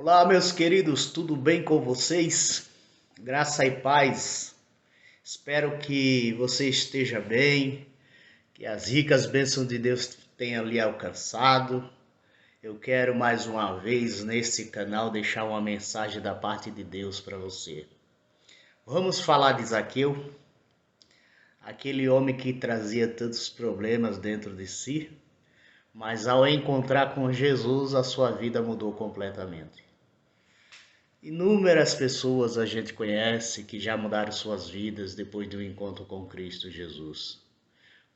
Olá, meus queridos, tudo bem com vocês? Graça e paz. Espero que você esteja bem, que as ricas bênçãos de Deus tenham lhe alcançado. Eu quero mais uma vez nesse canal deixar uma mensagem da parte de Deus para você. Vamos falar de Zaqueu, aquele homem que trazia tantos problemas dentro de si, mas ao encontrar com Jesus, a sua vida mudou completamente. Inúmeras pessoas a gente conhece que já mudaram suas vidas depois do encontro com Cristo Jesus.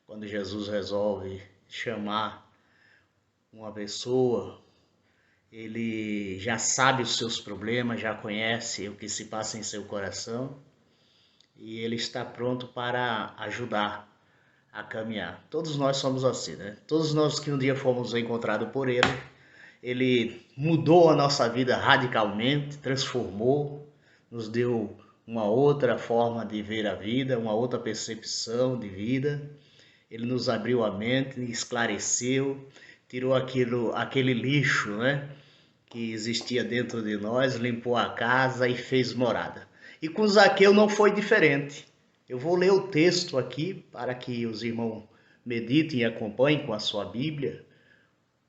Quando Jesus resolve chamar uma pessoa, ele já sabe os seus problemas, já conhece o que se passa em seu coração e ele está pronto para ajudar a caminhar. Todos nós somos assim, né? Todos nós que um dia fomos encontrados por ele mudou a nossa vida radicalmente, transformou, nos deu uma outra forma de ver a vida, uma outra percepção de vida. Ele nos abriu a mente, esclareceu, tirou aquele lixo, né, que existia dentro de nós, limpou a casa e fez morada. E com Zaqueu não foi diferente. Eu vou ler o texto aqui para que os irmãos meditem e acompanhem com a sua Bíblia,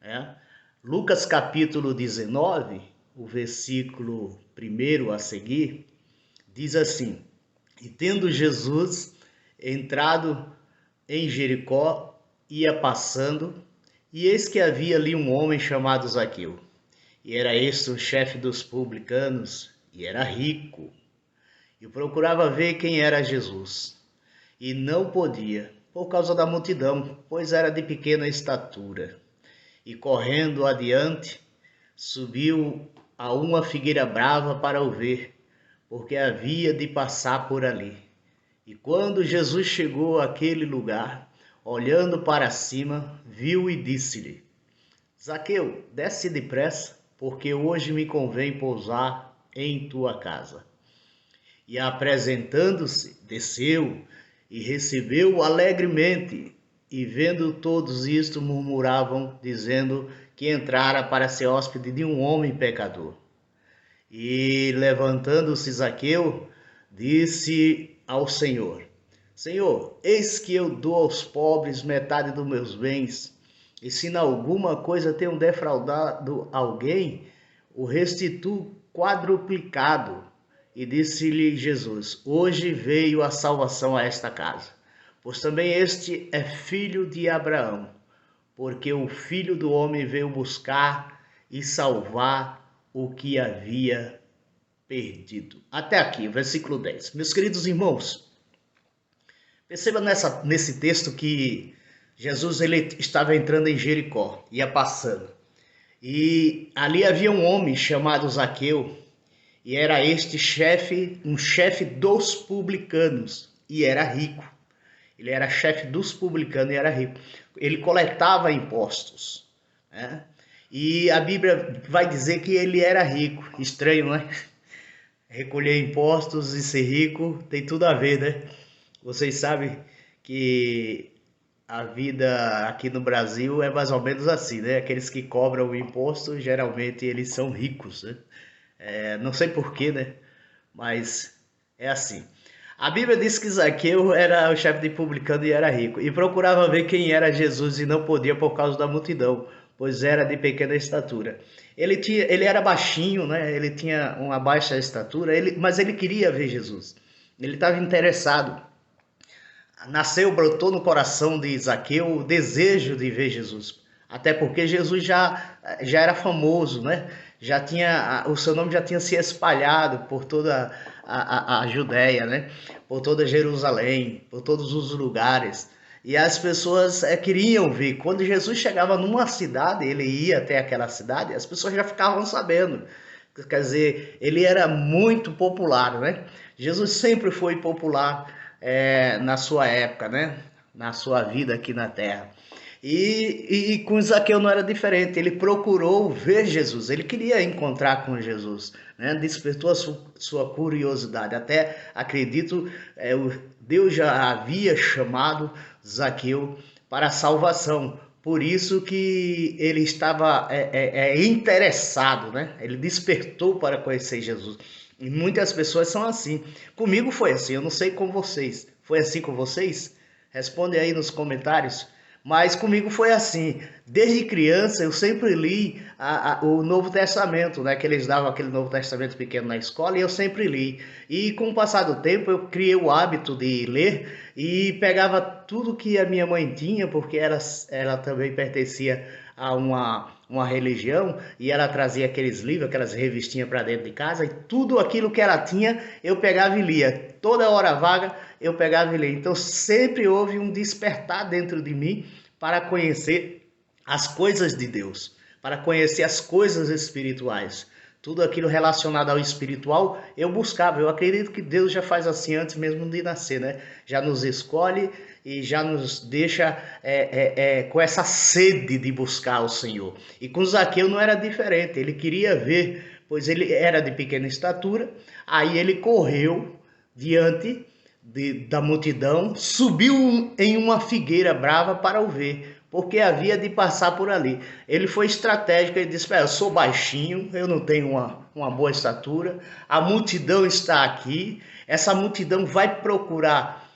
né? Lucas capítulo 19, o versículo 1 a seguir, diz assim: E tendo Jesus entrado em Jericó, ia passando, e eis que havia ali um homem chamado Zaqueu. E era este o chefe dos publicanos, e era rico. E procurava ver quem era Jesus. E não podia, por causa da multidão, pois era de pequena estatura. E correndo adiante, subiu a uma figueira brava para o ver, porque havia de passar por ali. E quando Jesus chegou àquele lugar, olhando para cima, viu e disse-lhe: Zaqueu, desce depressa, porque hoje me convém pousar em tua casa. E apresentando-se, desceu e recebeu-o alegremente. E vendo todos isto, murmuravam, dizendo que entrara para ser hóspede de um homem pecador. E levantando-se Zaqueu, disse ao Senhor: Senhor, eis que eu dou aos pobres metade dos meus bens, e se em alguma coisa tenho defraudado alguém, o restituo quadruplicado. E disse-lhe Jesus: Hoje veio a salvação a esta casa, pois também este é filho de Abraão, porque o Filho do Homem veio buscar e salvar o que havia perdido. Até aqui, versículo 10. Meus queridos irmãos, perceba nesse texto que Jesus ele estava entrando em Jericó, ia passando. E ali havia um homem chamado Zaqueu, e era este um chefe dos publicanos, e era rico. Ele era chefe dos publicanos e era rico. Ele coletava impostos, né? E a Bíblia vai dizer que ele era rico. Estranho, né? Recolher impostos e ser rico tem tudo a ver, né? Vocês sabem que a vida aqui no Brasil é mais ou menos assim, né? Aqueles que cobram o imposto, geralmente eles são ricos, né? Não sei porquê, né? Mas é assim. A Bíblia diz que Zaqueu era o chefe de publicano e era rico, e procurava ver quem era Jesus e não podia por causa da multidão, pois era de pequena estatura. Ele era baixinho, né? Ele tinha uma baixa estatura, mas ele queria ver Jesus. Ele estava interessado. Brotou no coração de Zaqueu o desejo de ver Jesus. Até porque Jesus já era famoso, né? O seu nome já tinha se espalhado por toda a Judéia, né? Por toda Jerusalém, por todos os lugares. E as pessoas queriam ver. Quando Jesus chegava numa cidade, ele ia até aquela cidade, as pessoas já ficavam sabendo. Quer dizer, ele era muito popular, né? Jesus sempre foi popular na sua época, né? Na sua vida aqui na terra. E com Zaqueu não era diferente, ele procurou ver Jesus, ele queria encontrar com Jesus, né? Despertou a sua curiosidade, até acredito, Deus já havia chamado Zaqueu para a salvação, Por isso que ele estava interessado, né? Ele despertou para conhecer Jesus. E muitas pessoas são assim. Comigo foi assim, eu não sei com vocês. Foi assim com vocês? Responde aí nos comentários. Mas comigo foi assim. Desde criança eu sempre li o Novo Testamento, né? Que eles davam aquele Novo Testamento pequeno na escola e eu sempre li. E com o passar do tempo eu criei o hábito de ler e pegava tudo que a minha mãe tinha, porque ela também pertencia a uma religião, e ela trazia aqueles livros, aquelas revistinhas para dentro de casa, e tudo aquilo que ela tinha eu pegava e lia. Toda hora vaga eu pegava e lia. Então sempre houve um despertar dentro de mim para conhecer as coisas de Deus, para conhecer as coisas espirituais. Tudo aquilo relacionado ao espiritual eu buscava. Eu acredito que Deus já faz assim antes mesmo de nascer, né? Já nos escolhe e já nos deixa com essa sede de buscar o Senhor. E com Zaqueu não era diferente. Ele queria ver, pois ele era de pequena estatura. Aí ele correu diante da multidão, subiu em uma figueira brava para o ver, porque havia de passar por ali. Ele foi estratégico, ele disse: eu sou baixinho, eu não tenho uma boa estatura, a multidão está aqui, essa multidão vai procurar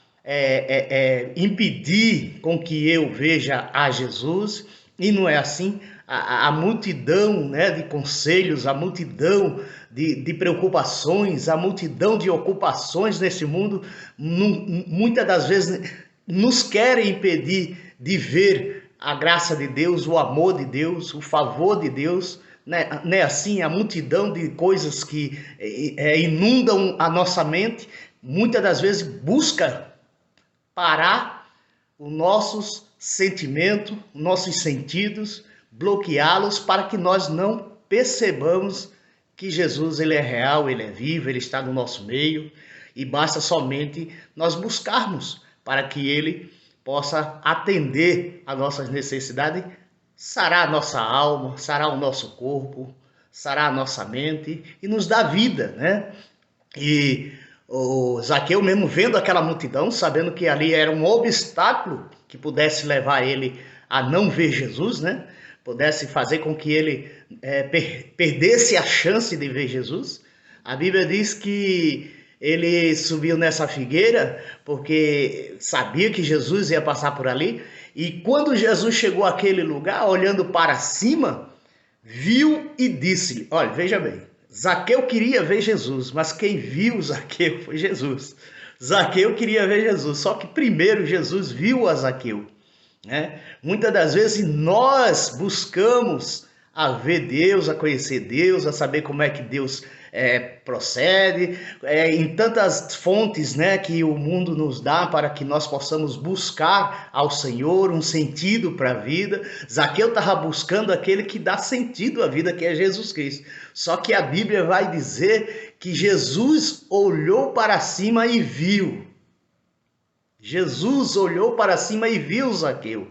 impedir com que eu veja a Jesus, e não é assim. A multidão, né, de conselhos, a multidão de preocupações, a multidão de ocupações nesse mundo, muitas das vezes nos querem impedir de ver a graça de Deus, o amor de Deus, o favor de Deus, né? Assim, a multidão de coisas que inundam a nossa mente, muitas das vezes busca parar os nossos sentimentos, nossos sentidos, bloqueá-los para que nós não percebamos que Jesus ele é real, ele é vivo, ele está no nosso meio, e basta somente nós buscarmos para que ele possa atender às nossas necessidades, sarar a nossa alma, sarar o nosso corpo, sarar a nossa mente e nos dar vida, né? E o Zaqueu mesmo vendo aquela multidão, sabendo que ali era um obstáculo que pudesse levar ele a não ver Jesus, né? Pudesse fazer com que ele perdesse a chance de ver Jesus. A Bíblia diz que ele subiu nessa figueira porque sabia que Jesus ia passar por ali. E quando Jesus chegou àquele lugar, olhando para cima, viu e disse-lhe: olha, veja bem, Zaqueu queria ver Jesus, mas quem viu Zaqueu foi Jesus. Zaqueu queria ver Jesus, só que primeiro Jesus viu a Zaqueu, né? Muitas das vezes nós buscamos a ver Deus, a conhecer Deus, a saber como é que Deus procede, em tantas fontes, né, que o mundo nos dá para que nós possamos buscar ao Senhor um sentido para a vida. Zaqueu estava buscando aquele que dá sentido à vida, que é Jesus Cristo. Só que a Bíblia vai dizer que Jesus olhou para cima e viu. Jesus olhou para cima e viu Zaqueu.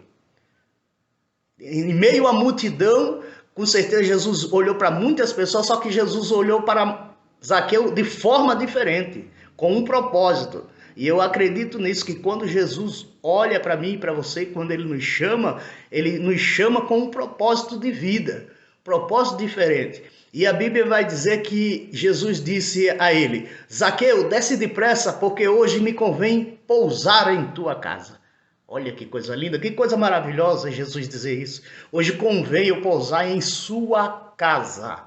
Em meio à multidão, com certeza Jesus olhou para muitas pessoas, só que Jesus olhou para Zaqueu de forma diferente, com um propósito. E eu acredito nisso, que quando Jesus olha para mim e para você, quando ele nos chama com um propósito de vida, propósito diferente. E a Bíblia vai dizer que Jesus disse a ele: Zaqueu, desce depressa, porque hoje me convém pousar em tua casa. Olha que coisa linda, que coisa maravilhosa Jesus dizer isso. Hoje convém eu pousar em sua casa.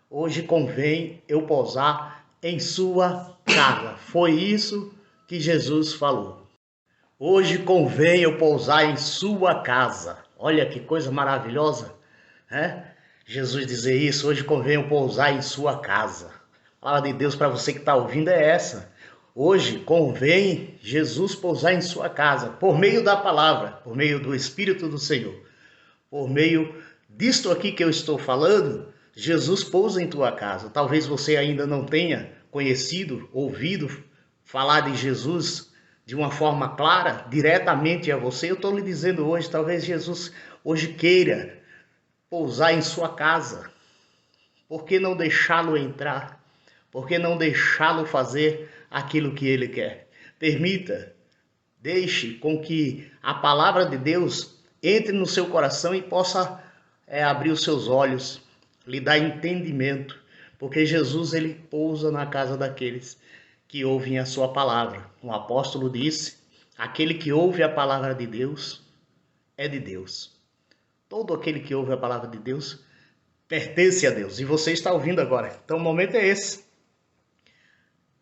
Hoje convém eu pousar em sua casa. Foi isso que Jesus falou. Hoje convém eu pousar em sua casa. Olha que coisa maravilhosa, né? Jesus dizer isso: hoje convém eu pousar em sua casa. A palavra de Deus para você que está ouvindo é essa. Hoje convém Jesus pousar em sua casa, por meio da palavra, por meio do Espírito do Senhor. Por meio disto aqui que eu estou falando, Jesus pousa em tua casa. Talvez você ainda não tenha conhecido, ouvido falar de Jesus de uma forma clara, diretamente a você. Eu estou lhe dizendo hoje, talvez Jesus hoje queira pousar em sua casa. Por que não deixá-lo entrar? Por que não deixá-lo fazer aquilo que ele quer? Permita, deixe com que a palavra de Deus entre no seu coração e possa abrir os seus olhos, lhe dar entendimento, porque Jesus ele pousa na casa daqueles que ouvem a sua palavra. O apóstolo disse: aquele que ouve a palavra de Deus é de Deus. Todo aquele que ouve a palavra de Deus pertence a Deus. E você está ouvindo agora. Então o momento é esse.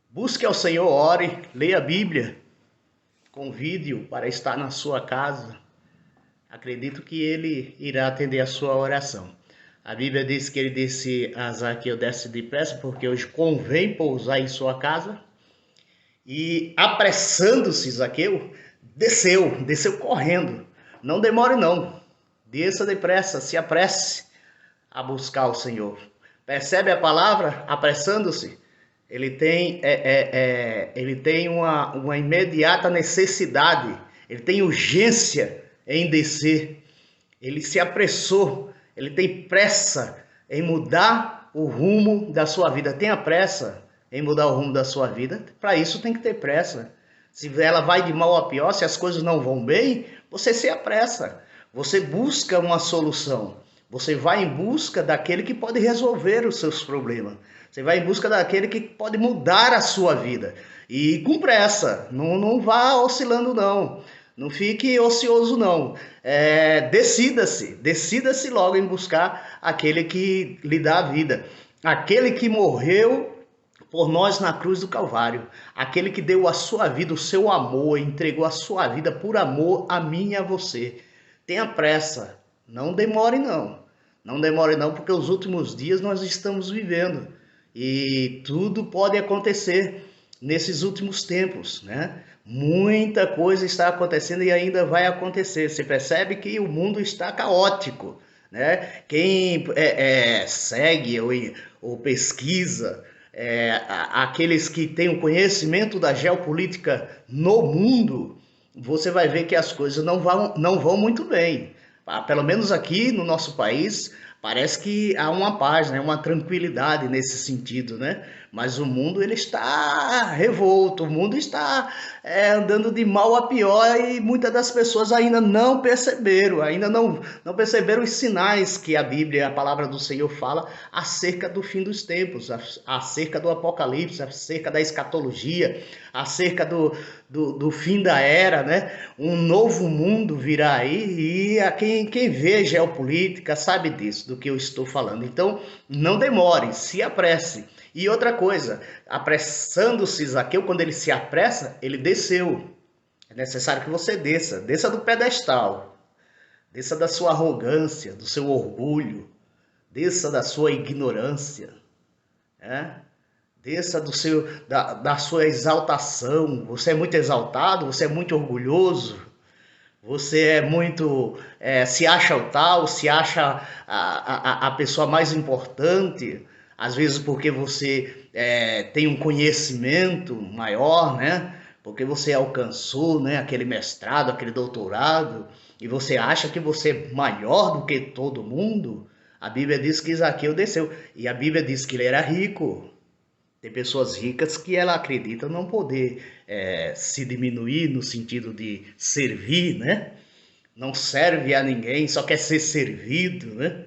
Busque ao Senhor, ore, leia a Bíblia, convide-o para estar na sua casa. Acredito que ele irá atender a sua oração. A Bíblia diz que ele disse a Zaqueu: desce depressa, porque hoje convém pousar em sua casa. E apressando-se Zaqueu, desceu correndo. Não demore não, desça depressa, se apresse a buscar o Senhor. Percebe a palavra? Apressando-se. Ele tem uma imediata necessidade, ele tem urgência em descer, ele se apressou, ele tem pressa em mudar o rumo da sua vida. Tenha pressa em mudar o rumo da sua vida, para isso tem que ter pressa. Se ela vai de mal a pior, se as coisas não vão bem, você se apressa, você busca uma solução, você vai em busca daquele que pode resolver os seus problemas. Você vai em busca daquele que pode mudar a sua vida. E com pressa, não vá oscilando não. Não fique ocioso não. Decida-se logo em buscar aquele que lhe dá a vida. Aquele que morreu por nós na cruz do Calvário. Aquele que deu a sua vida, o seu amor, entregou a sua vida por amor a mim e a você. Tenha pressa, não demore não. Não demore não, porque os últimos dias nós estamos vivendo. E tudo pode acontecer nesses últimos tempos, né? Muita coisa está acontecendo e ainda vai acontecer. Você percebe que o mundo está caótico, né? Quem segue ou pesquisa, aqueles que têm o conhecimento da geopolítica no mundo, você vai ver que as coisas não vão muito bem. Pelo menos aqui no nosso país, parece que há uma paz, né? Uma tranquilidade nesse sentido, né? Mas o mundo ele está revolto, o mundo está andando de mal a pior e muitas das pessoas ainda não perceberam, não perceberam os sinais que a Bíblia, a palavra do Senhor fala acerca do fim dos tempos, acerca do Apocalipse, acerca da escatologia, acerca do fim da era, né? Um novo mundo virá aí e quem vê geopolítica sabe disso, do que eu estou falando. Então, não demore, se apresse. E outra coisa, apressando-se Zaqueu, quando ele se apressa, ele desceu. É necessário que você desça do pedestal, desça da sua arrogância, do seu orgulho, desça da sua ignorância, né? Desça da sua exaltação. Você é muito exaltado, você é muito orgulhoso, você é muito, se acha o tal, se acha a pessoa mais importante, às vezes porque você tem um conhecimento maior, né? Porque você alcançou, né, aquele mestrado, aquele doutorado, e você acha que você é maior do que todo mundo. A Bíblia diz que Zaqueu desceu, e a Bíblia diz que ele era rico. Tem pessoas ricas que ela acredita não poder se diminuir no sentido de servir, né? Não serve a ninguém, só quer ser servido, né?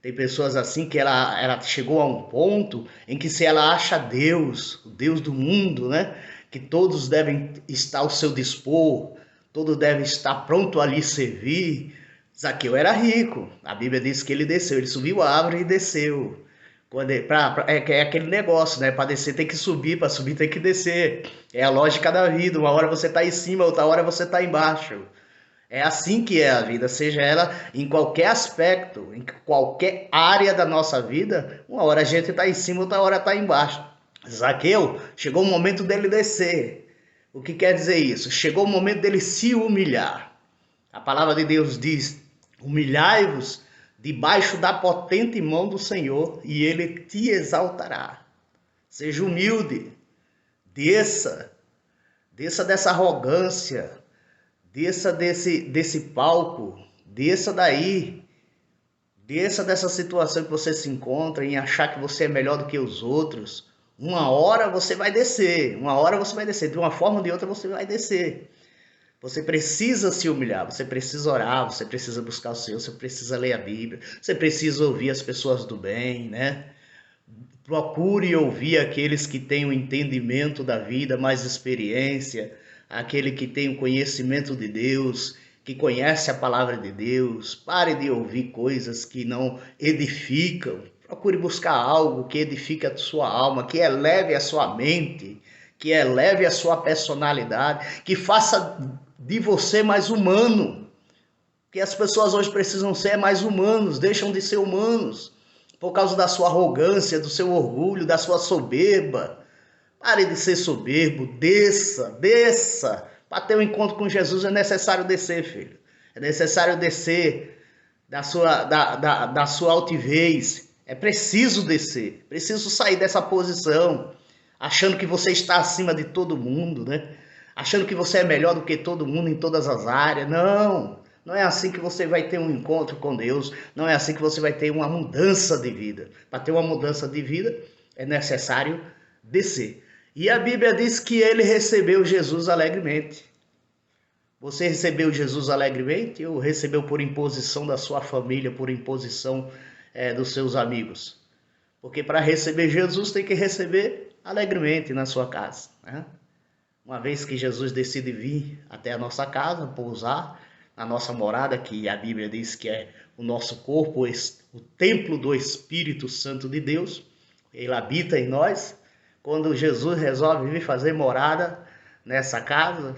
Tem pessoas assim que ela chegou a um ponto em que se ela acha Deus, o Deus do mundo, né? Que todos devem estar ao seu dispor, todos devem estar pronto a lhe servir. Zaqueu era rico, a Bíblia diz que ele desceu, ele subiu a árvore e desceu. É aquele negócio, né? Para descer tem que subir, para subir tem que descer. É a lógica da vida. Uma hora você está em cima, outra hora você está embaixo. É assim que é a vida, seja ela em qualquer aspecto, em qualquer área da nossa vida. Uma hora a gente está em cima, outra hora está embaixo. Zaqueu, chegou o momento dele descer. O que quer dizer isso? Chegou o momento dele se humilhar. A palavra de Deus diz: humilhai-vos debaixo da potente mão do Senhor, e ele te exaltará. Seja humilde, desça dessa arrogância, desça desse palco, desça daí, desça dessa situação que você se encontra em achar que você é melhor do que os outros. Uma hora você vai descer, de uma forma ou de outra você vai descer. Você precisa se humilhar, você precisa orar, você precisa buscar o Senhor, você precisa ler a Bíblia, você precisa ouvir as pessoas do bem, né? Procure ouvir aqueles que têm o entendimento da vida, mais experiência, aquele que tem o conhecimento de Deus, que conhece a palavra de Deus. Pare de ouvir coisas que não edificam. Procure buscar algo que edifique a sua alma, que eleve a sua mente, que eleve a sua personalidade, que faça de você mais humano. Que as pessoas hoje precisam ser mais humanos, deixam de ser humanos por causa da sua arrogância, do seu orgulho, da sua soberba. Pare de ser soberbo, desça. Para ter um encontro com Jesus é necessário descer, filho. É necessário descer da sua altivez. É preciso descer, preciso sair dessa posição, achando que você está acima de todo mundo, né? Achando que você é melhor do que todo mundo em todas as áreas. Não é assim que você vai ter um encontro com Deus, não é assim que você vai ter uma mudança de vida. Para ter uma mudança de vida é necessário descer. E a Bíblia diz que ele recebeu Jesus alegremente. Você recebeu Jesus alegremente ou recebeu por imposição da sua família, por imposição dos seus amigos? Porque para receber Jesus tem que receber alegremente na sua casa, né? Uma vez que Jesus decide vir até a nossa casa, pousar na nossa morada, que a Bíblia diz que é o nosso corpo, o templo do Espírito Santo de Deus, ele habita em nós. Quando Jesus resolve vir fazer morada nessa casa,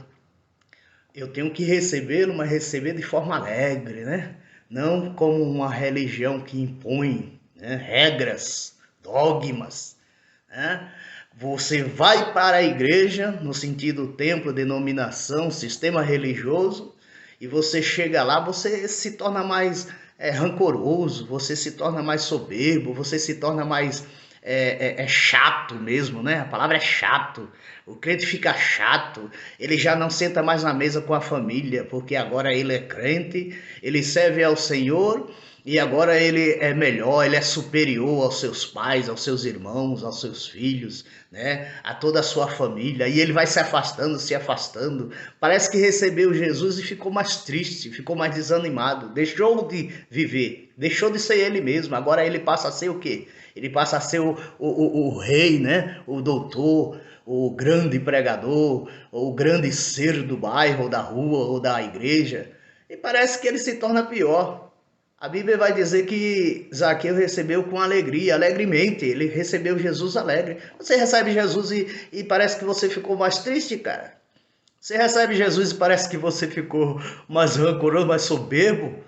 eu tenho que recebê-lo, mas receber de forma alegre, né? Não como uma religião que impõe, né, regras, dogmas, né? Você vai para a igreja, no sentido templo, denominação, sistema religioso, e você chega lá, você se torna mais rancoroso, você se torna mais soberbo, você se torna mais chato mesmo, né? A palavra é chato. O crente fica chato, ele já não senta mais na mesa com a família, porque agora ele é crente, ele serve ao Senhor e agora ele é melhor, ele é superior aos seus pais, aos seus irmãos, aos seus filhos, né? A toda a sua família. E ele vai se afastando. Parece que recebeu Jesus e ficou mais triste, ficou mais desanimado, deixou de viver, deixou de ser ele mesmo. Agora ele passa a ser o quê? Ele passa a ser o rei, né? O doutor, o grande pregador, o grande ser do bairro, ou da rua, ou da igreja. E parece que ele se torna pior. A Bíblia vai dizer que Zaqueu recebeu com alegria, alegremente. Ele recebeu Jesus alegre. Você recebe Jesus e parece que você ficou mais triste, cara. Você recebe Jesus e parece que você ficou mais rancoroso, mais soberbo.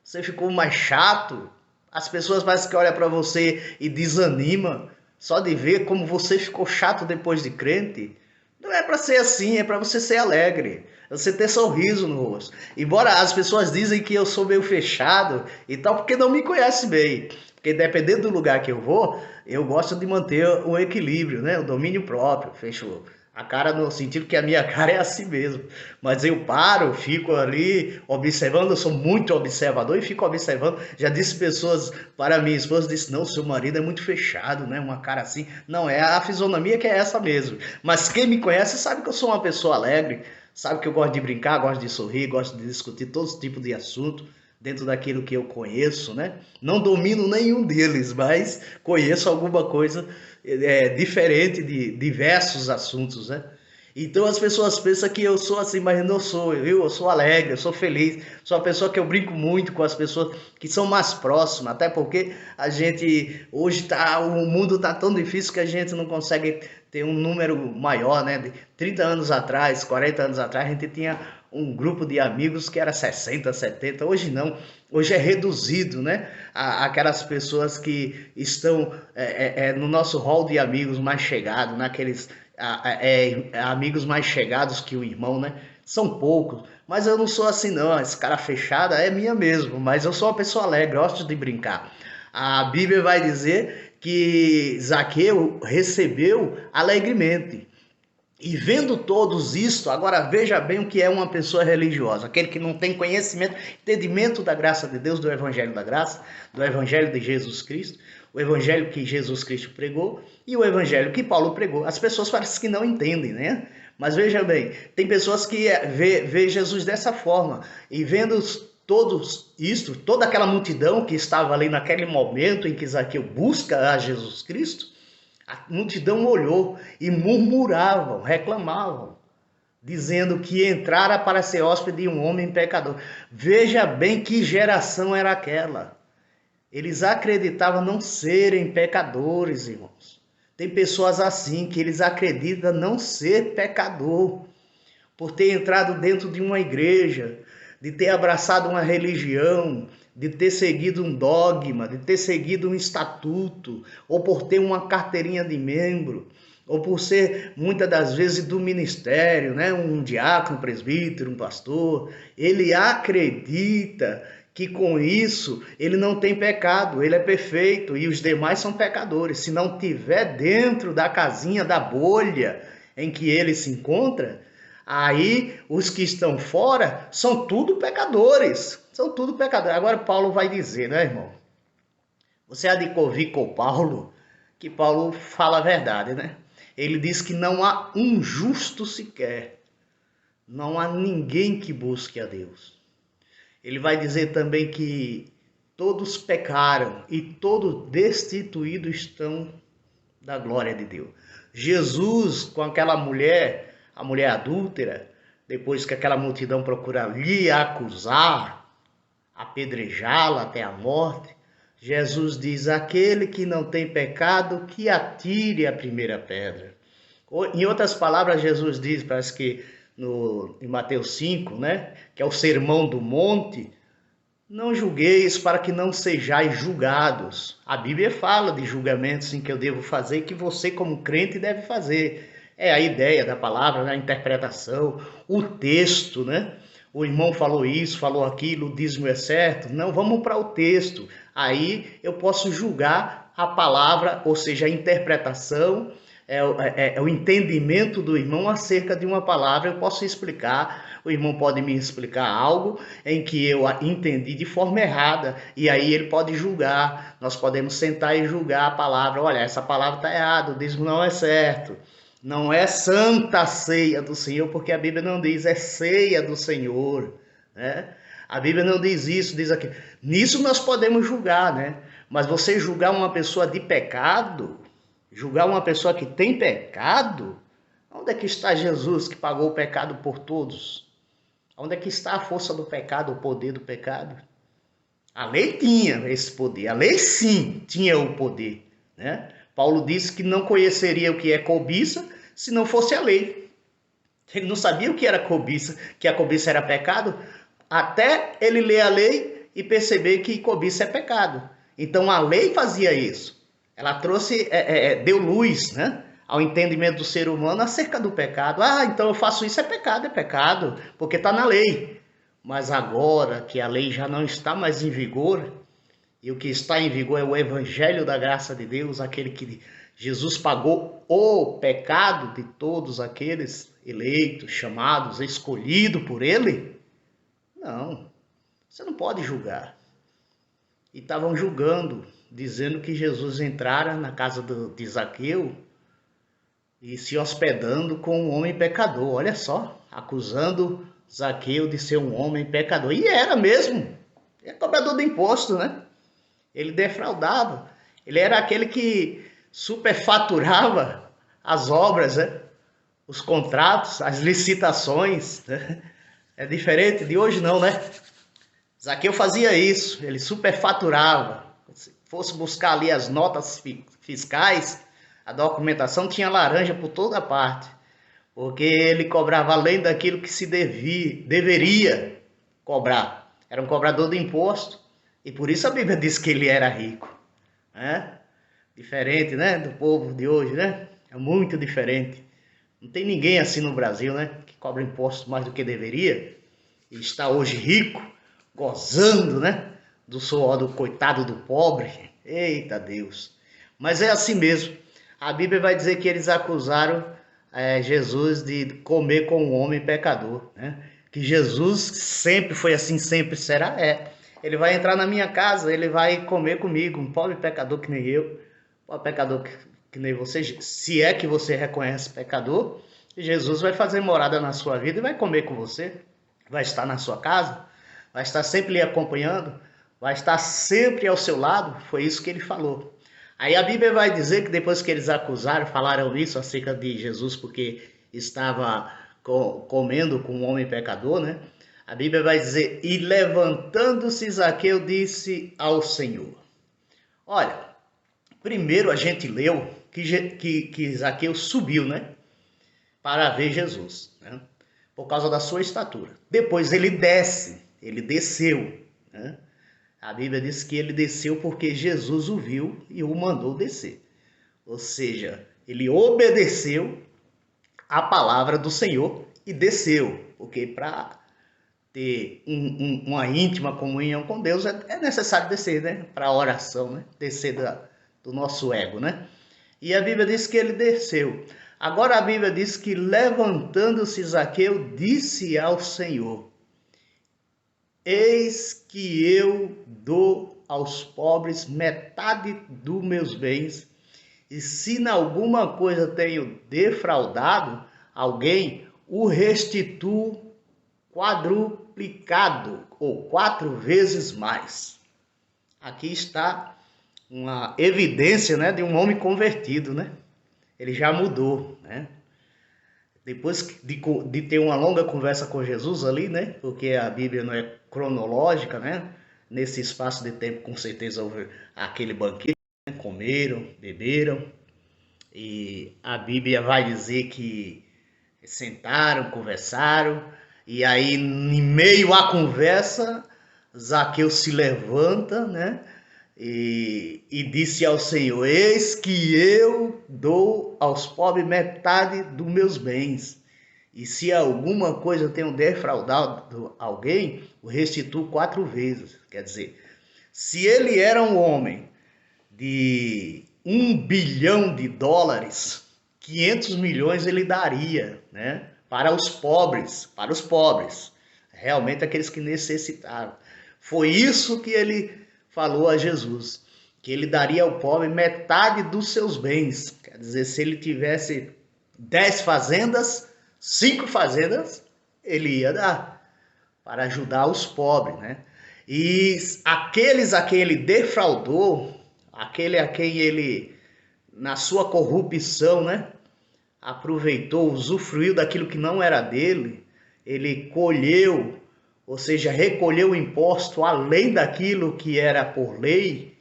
Você ficou mais chato. As pessoas parecem que olham para você e desanimam só de ver como você ficou chato depois de crente. Não é para ser assim, é para você ser alegre, você ter sorriso no rosto. Embora as pessoas dizem que eu sou meio fechado e tal, porque não me conhecem bem. Porque dependendo do lugar que eu vou, eu gosto de manter o equilíbrio, né? O domínio próprio, fechou. A cara no sentido que a minha cara é assim mesmo. Mas eu paro, fico ali observando, eu sou muito observador e fico observando. Já disse pessoas para minha esposa, disse, não, seu marido é muito fechado, né? Uma cara assim. Não, é a fisionomia que é essa mesmo. Mas quem me conhece sabe que eu sou uma pessoa alegre, sabe que eu gosto de brincar, gosto de sorrir, gosto de discutir todo tipo de assunto dentro daquilo que eu conheço, né? Não domino nenhum deles, mas conheço alguma coisa diferente de diversos assuntos, né? Então as pessoas pensam que eu sou assim, mas não sou, eu sou alegre, eu sou feliz, sou uma pessoa que eu brinco muito com as pessoas que são mais próximas, até porque a gente, hoje o mundo tá tão difícil que a gente não consegue ter um número maior, né? De 30 anos atrás, 40 anos atrás, a gente tinha um grupo de amigos que era 60, 70, hoje não, hoje é reduzido, né? Aquelas pessoas que estão no nosso hall de amigos mais chegados, naqueles amigos mais chegados que o irmão, né? São poucos, mas eu não sou assim não, esse cara fechada é minha mesmo, mas eu sou uma pessoa alegre, gosto de brincar. A Bíblia vai dizer que Zaqueu recebeu alegremente. E vendo todos isto, agora veja bem o que é uma pessoa religiosa, aquele que não tem conhecimento, entendimento da graça de Deus, do Evangelho da Graça, do Evangelho de Jesus Cristo, o Evangelho que Jesus Cristo pregou e o Evangelho que Paulo pregou. As pessoas parecem que não entendem, né? Mas veja bem, tem pessoas que vê Jesus dessa forma, e vendo todos isto, toda aquela multidão que estava ali naquele momento em que Zaqueu busca a Jesus Cristo, a multidão olhou e murmuravam, reclamavam, dizendo que entrara para ser hóspede de um homem pecador. Veja bem que geração era aquela. Eles acreditavam não serem pecadores, irmãos. Tem pessoas assim que eles acreditam não ser pecador, por ter entrado dentro de uma igreja, de ter abraçado uma religião, de ter seguido um dogma, de ter seguido um estatuto, ou por ter uma carteirinha de membro, ou por ser muitas das vezes do ministério, né? Um diácono, um presbítero, um pastor. Ele acredita que com isso ele não tem pecado, ele é perfeito e os demais são pecadores. Se não tiver dentro da casinha, da bolha em que ele se encontra, aí os que estão fora são tudo pecadores. São tudo pecadores. Agora Paulo vai dizer, né, irmão? Você há de ouvir com Paulo, que Paulo fala a verdade, né? Ele diz que não há um justo sequer. Não há ninguém que busque a Deus. Ele vai dizer também que todos pecaram e todos destituídos estão da glória de Deus. Jesus, com aquela mulher, a mulher adúltera, depois que aquela multidão procura lhe acusar, apedrejá-la até a morte, Jesus diz: aquele que não tem pecado, que atire a primeira pedra. Em outras palavras, Jesus diz, parece que em Mateus 5, né, que é o sermão do monte: não julgueis para que não sejais julgados. A Bíblia fala de julgamentos em que eu devo fazer e que você, como crente, deve fazer. É a ideia da palavra, né, a interpretação, o texto, né? O irmão falou isso, falou aquilo, o dízimo é certo. Não, vamos para o texto. Aí eu posso julgar a palavra, ou seja, a interpretação, é o entendimento do irmão acerca de uma palavra. Eu posso explicar, o irmão pode me explicar algo em que eu entendi de forma errada, e aí ele pode julgar. Nós podemos sentar e julgar a palavra. Olha, essa palavra está errada, o dízimo não é certo. Não é santa ceia do Senhor, porque a Bíblia não diz, é ceia do Senhor, né? A Bíblia não diz isso, diz aqui. Nisso nós podemos julgar, né? Mas você julgar uma pessoa de pecado, julgar uma pessoa que tem pecado, onde é que está Jesus que pagou o pecado por todos? Onde é que está a força do pecado, o poder do pecado? A lei tinha esse poder, a lei sim tinha o poder, né? Paulo disse que não conheceria o que é cobiça se não fosse a lei. Ele não sabia o que era cobiça, que a cobiça era pecado, até ele ler a lei e perceber que cobiça é pecado. Então a lei fazia isso. Ela trouxe, deu luz, né, ao entendimento do ser humano acerca do pecado. Ah, então eu faço isso, é pecado, porque está na lei. Mas agora que a lei já não está mais em vigor, e o que está em vigor é o evangelho da graça de Deus, aquele que Jesus pagou o pecado de todos aqueles eleitos, chamados, escolhidos por ele. Não, você não pode julgar. E estavam julgando, dizendo que Jesus entrara na casa de Zaqueu e se hospedando com um homem pecador. Olha só, acusando Zaqueu de ser um homem pecador. E era mesmo, é cobrador de imposto, né? Ele defraudava, ele era aquele que superfaturava as obras, né? Os contratos, as licitações, né? É diferente de hoje não, né? Zaqueu fazia isso, ele superfaturava. Se fosse buscar ali as notas fiscais, a documentação tinha laranja por toda parte, porque ele cobrava além daquilo que se deveria cobrar. Era um cobrador de imposto. E por isso a Bíblia diz que ele era rico, né? Diferente, né, do povo de hoje, né? É muito diferente. Não tem ninguém assim no Brasil, né, que cobra imposto mais do que deveria e está hoje rico, gozando, né, do suor do coitado do pobre. Eita Deus! Mas é assim mesmo. A Bíblia vai dizer que eles acusaram Jesus de comer com um homem pecador, né? Que Jesus sempre foi assim, sempre será. Ele vai entrar na minha casa, ele vai comer comigo, um pobre pecador que nem eu, um pobre pecador que nem você, se é que você reconhece pecador, Jesus vai fazer morada na sua vida e vai comer com você, vai estar na sua casa, vai estar sempre lhe acompanhando, vai estar sempre ao seu lado. Foi isso que ele falou. Aí a Bíblia vai dizer que depois que eles acusaram, falaram isso acerca de Jesus porque estava comendo com um homem pecador, né? A Bíblia vai dizer, e levantando-se Zaqueu disse ao Senhor. Olha, primeiro a gente leu que Zaqueu subiu, né? Para ver Jesus, né? Por causa da sua estatura. Depois ele desceu, né? A Bíblia diz que ele desceu porque Jesus o viu e o mandou descer. Ou seja, ele obedeceu a palavra do Senhor e desceu, porque para ter uma íntima comunhão com Deus é necessário descer, né? Para a oração, né? Descer do nosso ego, né? E a Bíblia diz que ele desceu. Agora a Bíblia diz que levantando-se Zaqueu disse ao Senhor, eis que eu dou aos pobres metade dos meus bens, e se em alguma coisa tenho defraudado alguém, o restituo quadruplicado, ou 4 vezes mais. Aqui está uma evidência, né, de um homem convertido, né? Ele já mudou, né? Depois de ter uma longa conversa com Jesus ali, né? Porque a Bíblia não é cronológica, né? Nesse espaço de tempo, com certeza, houve aquele banquete, né? Comeram, beberam. E a Bíblia vai dizer que sentaram, conversaram. E aí, em meio à conversa, Zaqueu se levanta, né? E disse ao Senhor, eis que eu dou aos pobres metade dos meus bens, e se alguma coisa eu tenho defraudado alguém, o restituo 4 vezes. Quer dizer, se ele era um homem de $1 bilhão, 500 milhões ele daria, né, para os pobres, realmente aqueles que necessitaram. Foi isso que ele falou a Jesus, que ele daria ao pobre metade dos seus bens. Quer dizer, se ele tivesse 10 fazendas, 5 fazendas, ele ia dar para ajudar os pobres, né? E aqueles a quem ele defraudou, aquele a quem ele, na sua corrupção, né, aproveitou, usufruiu daquilo que não era dele, ele colheu, ou seja, recolheu o imposto além daquilo que era por lei,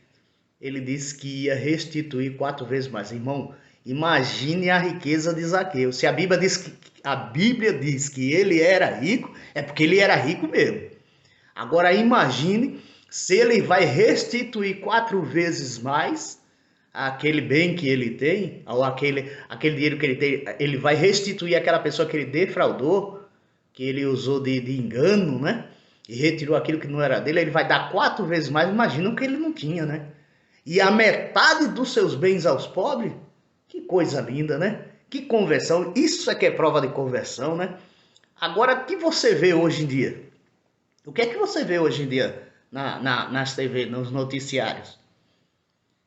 ele disse que ia restituir 4 vezes mais. Irmão, imagine a riqueza de Zaqueu. Se a Bíblia diz que ele era rico, é porque ele era rico mesmo. Agora imagine se ele vai restituir 4 vezes mais aquele bem que ele tem, ou aquele dinheiro que ele tem, ele vai restituir àquela pessoa que ele defraudou, que ele usou de engano, né? E retirou aquilo que não era dele, ele vai dar 4 vezes mais. Imagina o que ele não tinha, né? E a metade dos seus bens aos pobres? Que coisa linda, né? Que conversão. Isso é que é prova de conversão, né? Agora, o que você vê hoje em dia? O que é que você vê hoje em dia nas TV, nos noticiários?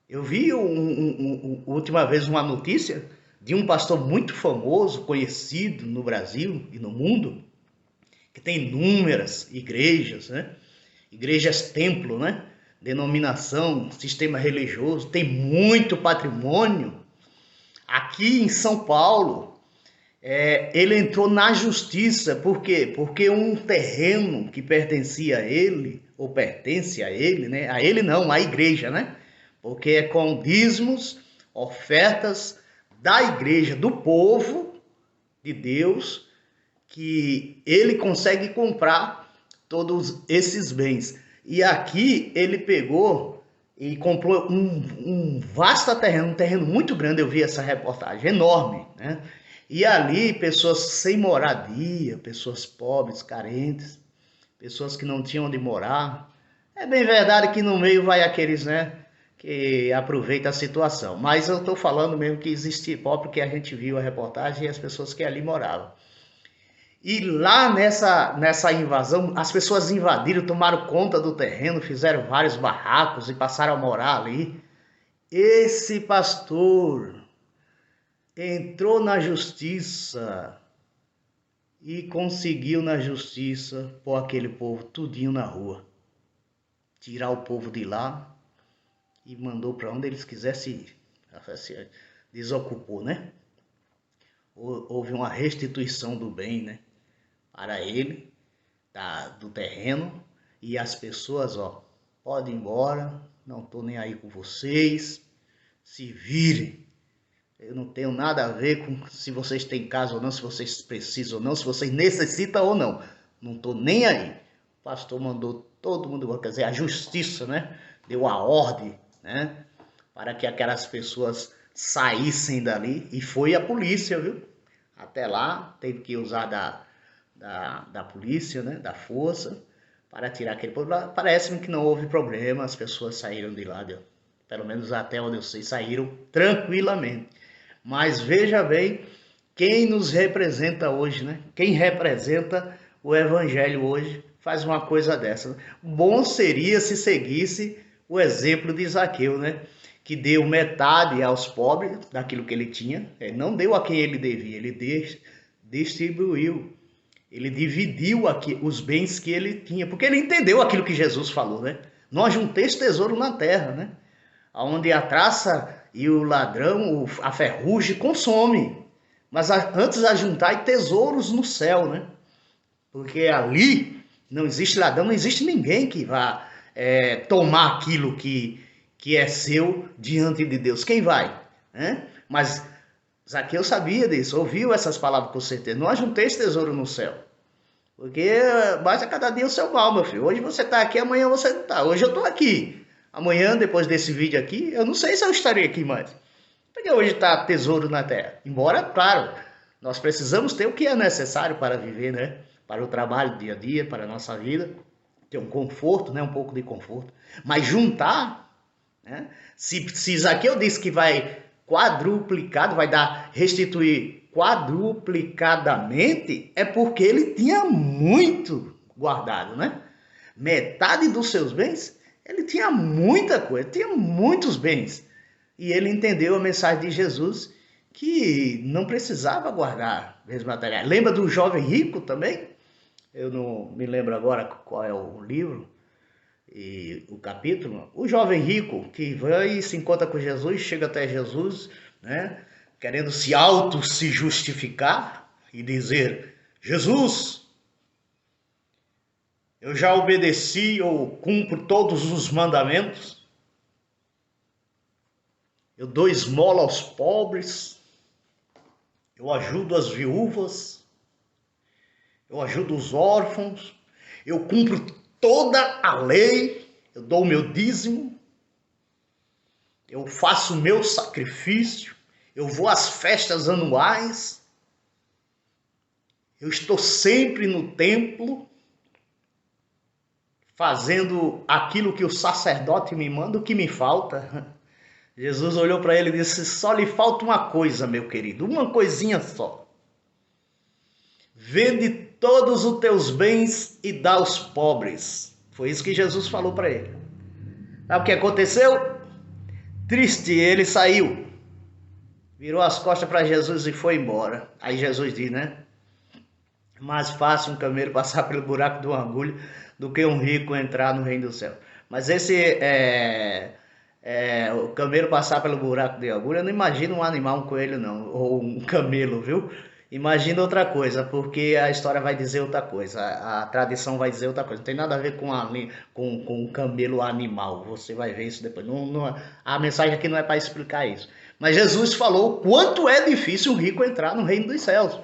Eu vi última vez uma notícia de um pastor muito famoso, conhecido no Brasil e no mundo, que tem inúmeras igrejas, né? Igrejas templo, né? Denominação, sistema religioso, tem muito patrimônio. Aqui em São Paulo, ele entrou na justiça, por quê? Porque um terreno que pertencia a ele, ou pertence a ele, né? A ele não, à igreja, né? Porque é com dízimos, ofertas da igreja, do povo de Deus, que ele consegue comprar todos esses bens. E aqui ele pegou e comprou um vasto terreno, um terreno muito grande, eu vi essa reportagem, enorme, né? E ali pessoas sem moradia, pessoas pobres, carentes, pessoas que não tinham onde morar. É bem verdade que no meio vai aqueles, né, que aproveita a situação. Mas eu estou falando mesmo que existe pobre, que a gente viu a reportagem e as pessoas que ali moravam. E lá nessa invasão, as pessoas invadiram, tomaram conta do terreno, fizeram vários barracos e passaram a morar ali. Esse pastor entrou na justiça e conseguiu na justiça pôr aquele povo tudinho na rua. Tirar o povo de lá e mandou para onde eles quisessem ir. Se desocupou, né? Houve uma restituição do bem, né? Para ele, do terreno, e as pessoas, podem ir embora, não estou nem aí com vocês, se virem. Eu não tenho nada a ver com se vocês têm casa ou não, se vocês precisam ou não, se vocês necessitam ou não. Não estou nem aí. O pastor mandou todo mundo, quer dizer, a justiça, né? Deu a ordem, né? Para que aquelas pessoas saíssem dali. E foi a polícia, viu? Até lá, teve que usar da polícia, né? Da força, para tirar aquele povo. Parece-me que não houve problema, as pessoas saíram de lá, pelo menos até onde eu sei, saíram tranquilamente. Mas veja bem quem nos representa hoje, né? Quem representa o evangelho hoje faz uma coisa dessa. Bom seria se seguisse o exemplo de Zaqueu, né? Que deu metade aos pobres daquilo que ele tinha. Ele não deu a quem ele devia, ele distribuiu. Ele dividiu aqui os bens que ele tinha, porque ele entendeu aquilo que Jesus falou, né? Não ajunteis tesouro na terra, né? Onde a traça e o ladrão, a ferrugem consome. Mas antes ajuntai tesouros no céu, né? Porque ali não existe ladrão, não existe ninguém que vá tomar aquilo que é seu diante de Deus. Quem vai? Né? Mas Zaqueu sabia disso, ouviu essas palavras com certeza. Não ajunteis tesouro no céu. Porque basta cada dia o seu mal, meu filho. Hoje você está aqui, amanhã você não está. Hoje eu estou aqui. Amanhã, depois desse vídeo aqui, eu não sei se eu estarei aqui mais. Porque hoje está tesouro na terra. Embora, claro, nós precisamos ter o que é necessário para viver, né? Para o trabalho, dia a dia, para a nossa vida. Ter um conforto, né? Um pouco de conforto. Mas juntar, né? Se Zaqueu disse que vai quadruplicado, vai restituir quadruplicadamente, é porque ele tinha muito guardado, né? Metade dos seus bens, ele tinha muita coisa, tinha muitos bens. E ele entendeu a mensagem de Jesus, que não precisava guardar bens materiais. Lembra do jovem rico também? Eu não me lembro agora qual é o livro e o capítulo. O jovem rico que vai e se encontra com Jesus, chega até Jesus, né? Querendo se justificar e dizer: Jesus, eu já obedeci ou cumpro todos os mandamentos. Eu dou esmola aos pobres. Eu ajudo as viúvas. Eu ajudo os órfãos. Eu cumpro toda a lei. Eu dou o meu dízimo. Eu faço o meu sacrifício. Eu vou às festas anuais. Eu estou sempre no templo, fazendo aquilo que o sacerdote me manda. O que me falta? Jesus olhou para ele e disse: só lhe falta uma coisa, meu querido, uma coisinha só. Vende todos os teus bens e dá aos pobres. Foi isso que Jesus falou para ele. Sabe o que aconteceu? Triste, ele saiu. Virou as costas para Jesus e foi embora. Aí Jesus diz, né? Mais fácil um camelo passar pelo buraco de uma agulha do que um rico entrar no reino do céu. Mas o camelo passar pelo buraco de agulha, eu não imagino um animal, um coelho não, ou um camelo, viu? Imagina outra coisa, porque a história vai dizer outra coisa, a tradição vai dizer outra coisa. Não tem nada a ver com um camelo animal, você vai ver isso depois. A mensagem aqui não é para explicar isso. Mas Jesus falou o quanto é difícil um rico entrar no reino dos céus.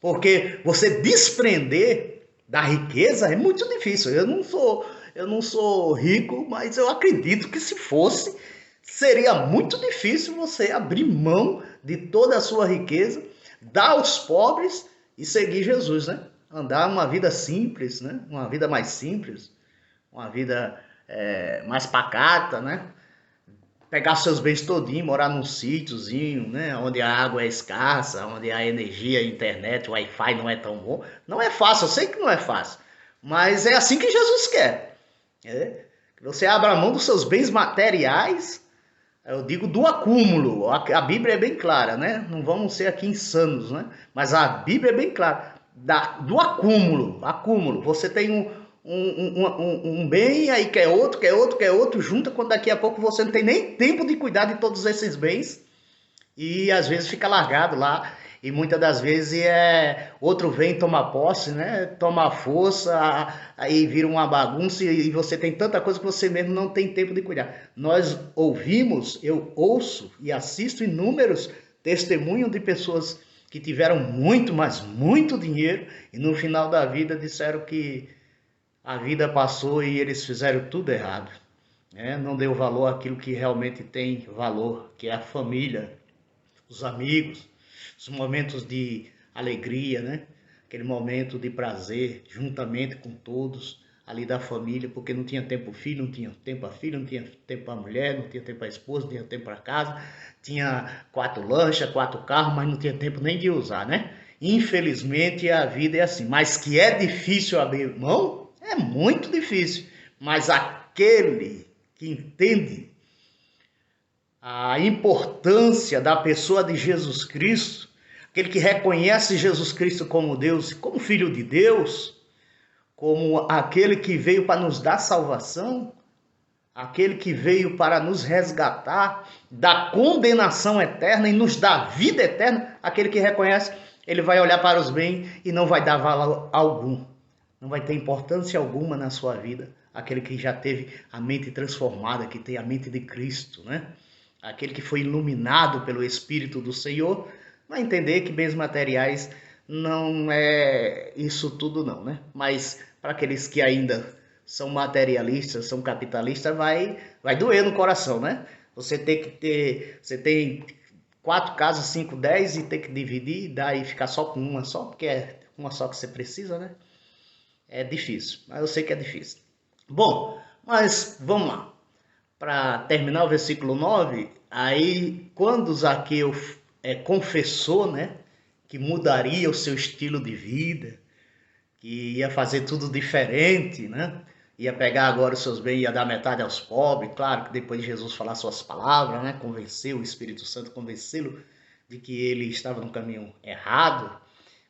Porque você desprender da riqueza é muito difícil. Eu não sou rico, mas eu acredito que se fosse, seria muito difícil você abrir mão de toda a sua riqueza, dar aos pobres e seguir Jesus, né? Andar uma vida simples, né? Uma vida mais simples, uma vida mais pacata, né? Pegar seus bens todinho, morar num sítiozinho, né? Onde a água é escassa, onde a energia, a internet, o Wi-Fi não é tão bom. Não é fácil, eu sei que não é fácil, mas é assim que Jesus quer. Que você abra mão dos seus bens materiais, Eu digo do acúmulo. A Bíblia é bem clara, né? Não vamos ser aqui insanos, né? Mas a Bíblia é bem clara. Do acúmulo. Acúmulo. Você tem um bem, aí quer outro, quer outro, quer outro, junta, quando daqui a pouco você não tem nem tempo de cuidar de todos esses bens. E às vezes fica largado lá. E muitas das vezes outro vem toma posse, né? Toma força, aí vira uma bagunça e você tem tanta coisa que você mesmo não tem tempo de cuidar. Nós ouvimos, eu ouço e assisto inúmeros testemunhos de pessoas que tiveram muito, mas muito dinheiro e no final da vida disseram que a vida passou e eles fizeram tudo errado, né? Não deu valor àquilo que realmente tem valor, que é a família, os amigos, os momentos de alegria, né? Aquele momento de prazer, juntamente com todos ali da família, porque não tinha tempo o filho, não tinha tempo a filha, não tinha tempo a mulher, não tinha tempo a esposa, não tinha tempo para casa, tinha 4 lanchas, 4 carros, mas não tinha tempo nem de usar, né? Infelizmente a vida é assim, mas que é difícil abrir mão, é muito difícil, mas aquele que entende a importância da pessoa de Jesus Cristo, aquele que reconhece Jesus Cristo como Deus, como Filho de Deus, como aquele que veio para nos dar salvação, aquele que veio para nos resgatar da condenação eterna e nos dar vida eterna, aquele que reconhece, ele vai olhar para os bens e não vai dar valor algum, não vai ter importância alguma na sua vida, aquele que já teve a mente transformada, que tem a mente de Cristo, né? Aquele que foi iluminado pelo Espírito do Senhor, vai entender que bens materiais não é isso tudo não, né? Mas para aqueles que ainda são materialistas, são capitalistas, vai doer no coração, né? Você tem 4 casas, 5, 10 e tem que dividir, daí ficar só com uma só, porque é uma só que você precisa, né? É difícil, mas eu sei que é difícil. Bom, mas vamos lá. Para terminar o versículo 9, aí quando Zaqueu confessou, né, que mudaria o seu estilo de vida, que ia fazer tudo diferente, né, ia pegar agora os seus bens e ia dar metade aos pobres, claro que depois de Jesus falar suas palavras, né, convenceu o Espírito Santo, convencê-lo de que ele estava no caminho errado,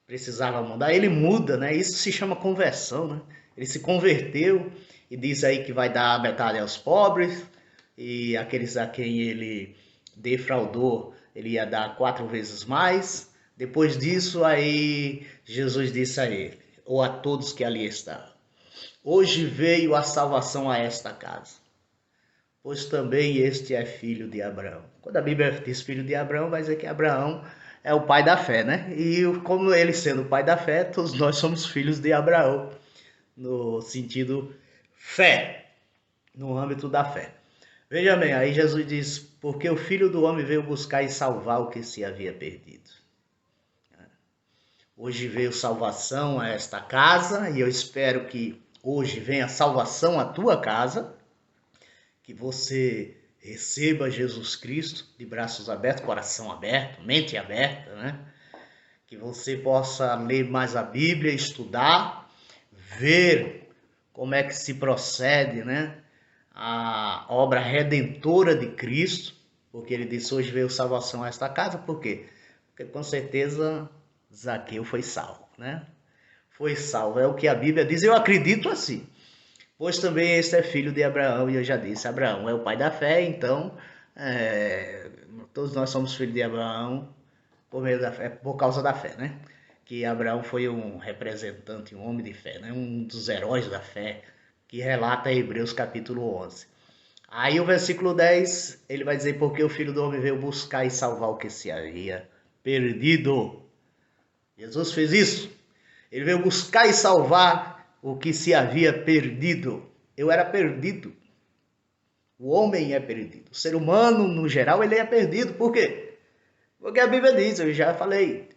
precisava mudar, ele muda, né, isso se chama conversão, né, ele se converteu e diz aí que vai dar metade aos pobres, e aqueles a quem ele defraudou, ele ia dar 4 vezes mais. Depois disso, aí Jesus disse a ele, ou a todos que ali estavam: hoje veio a salvação a esta casa, pois também este é filho de Abraão. Quando a Bíblia diz filho de Abraão, vai dizer que Abraão é o pai da fé, né? E como ele sendo o pai da fé, todos nós somos filhos de Abraão, no sentido fé, no âmbito da fé. Veja bem, aí Jesus diz, porque o Filho do Homem veio buscar e salvar o que se havia perdido. Hoje veio salvação a esta casa, e eu espero que hoje venha salvação à tua casa, que você receba Jesus Cristo de braços abertos, coração aberto, mente aberta, né? Que você possa ler mais a Bíblia, estudar, ver como é que se procede, né? A obra redentora de Cristo, porque ele disse, hoje veio salvação a esta casa, por quê? Porque com certeza Zaqueu foi salvo, né? Foi salvo, é o que a Bíblia diz, eu acredito assim, pois também este é filho de Abraão, e eu já disse, Abraão é o pai da fé, então todos nós somos filhos de Abraão por meio da fé, por causa da fé, né? Que Abraão foi um representante, um homem de fé, né? Um dos heróis da fé, que relata em Hebreus capítulo 11. Aí o versículo 10, ele vai dizer, porque o Filho do Homem veio buscar e salvar o que se havia perdido. Jesus fez isso. Ele veio buscar e salvar o que se havia perdido. Eu era perdido. O homem é perdido. O ser humano, no geral, ele é perdido. Por quê? Porque a Bíblia diz, eu já falei,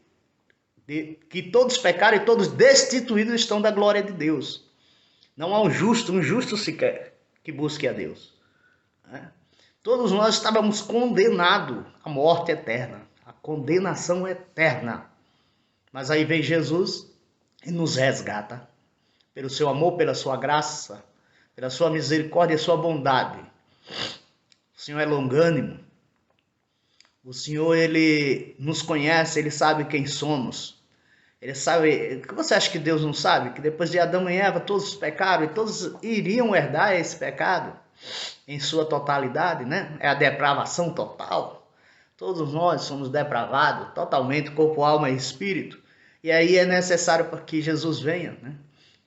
que todos pecaram e todos destituídos estão da glória de Deus. Não há um justo sequer, que busque a Deus. Todos nós estávamos condenados à morte eterna, à condenação eterna. Mas aí vem Jesus e nos resgata, pelo seu amor, pela sua graça, pela sua misericórdia e sua bondade. O Senhor é longânimo, O Senhor, Ele nos conhece, Ele sabe quem somos. Ele sabe. O que você acha que Deus não sabe? Que depois de Adão e Eva todos pecaram e todos iriam herdar esse pecado em sua totalidade, né? É a depravação total. Todos nós somos depravados totalmente, corpo, alma e espírito. E aí é necessário para que Jesus venha, né?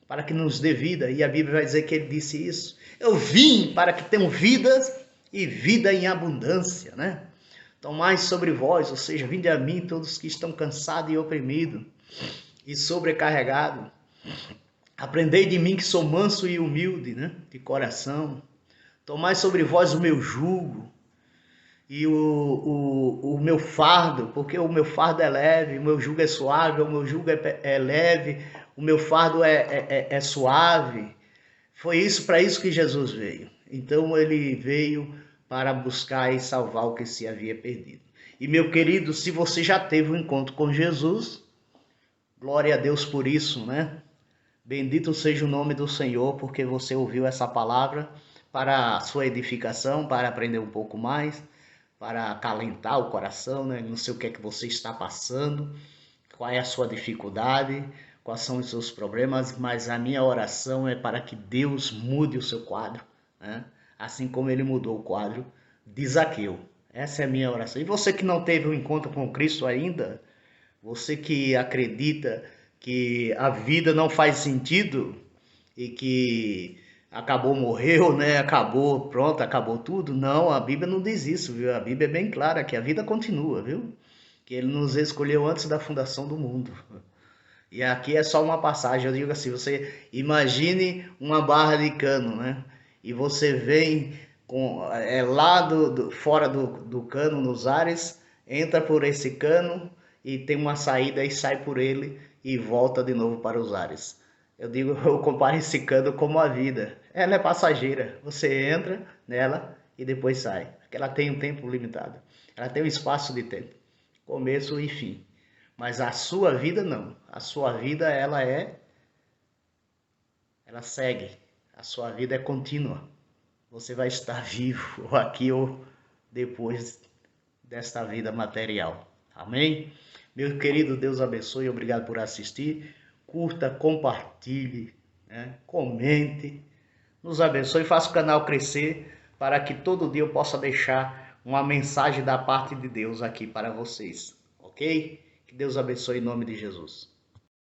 Para que nos dê vida. E a Bíblia vai dizer que ele disse isso. Eu vim para que tenham vidas e vida em abundância, né? Tomai sobre vós, ou seja, vinde a mim todos que estão cansados e oprimidos e sobrecarregados. Aprendei de mim que sou manso e humilde, né? De coração. Tomai sobre vós o meu jugo e o meu fardo, porque o meu fardo é leve, o meu jugo é suave, o meu jugo é leve, o meu fardo é suave. Foi isso, para isso que Jesus veio. Então ele veio para buscar e salvar o que se havia perdido. E meu querido, se você já teve um encontro com Jesus, glória a Deus por isso, né? Bendito seja o nome do Senhor, porque você ouviu essa palavra para a sua edificação, para aprender um pouco mais, para acalentar o coração, né? Não sei o que é que você está passando, qual é a sua dificuldade, quais são os seus problemas, mas a minha oração é para que Deus mude o seu quadro, né? Assim como ele mudou o quadro de Zaqueu. Essa é a minha oração. E você que não teve um encontro com Cristo ainda, você que acredita que a vida não faz sentido e que acabou, morreu, né? Acabou, pronto, acabou tudo. Não, a Bíblia não diz isso, viu? A Bíblia é bem clara que a vida continua, viu? Que ele nos escolheu antes da fundação do mundo. E aqui é só uma passagem, eu digo assim, você imagine uma barra de cano, né? E você vem lá fora do cano, nos ares, entra por esse cano e tem uma saída e sai por ele e volta de novo para os ares. Eu digo, eu comparo esse cano como a vida. Ela é passageira, você entra nela e depois sai. Porque ela tem um tempo limitado, ela tem um espaço de tempo, começo e fim. Mas a sua vida não. A sua vida ela segue. A sua vida é contínua. Você vai estar vivo aqui ou depois desta vida material. Amém? Meu querido, Deus abençoe. Obrigado por assistir. Curta, compartilhe, né? Comente. Nos abençoe e faça o canal crescer para que todo dia eu possa deixar uma mensagem da parte de Deus aqui para vocês. Ok? Que Deus abençoe em nome de Jesus.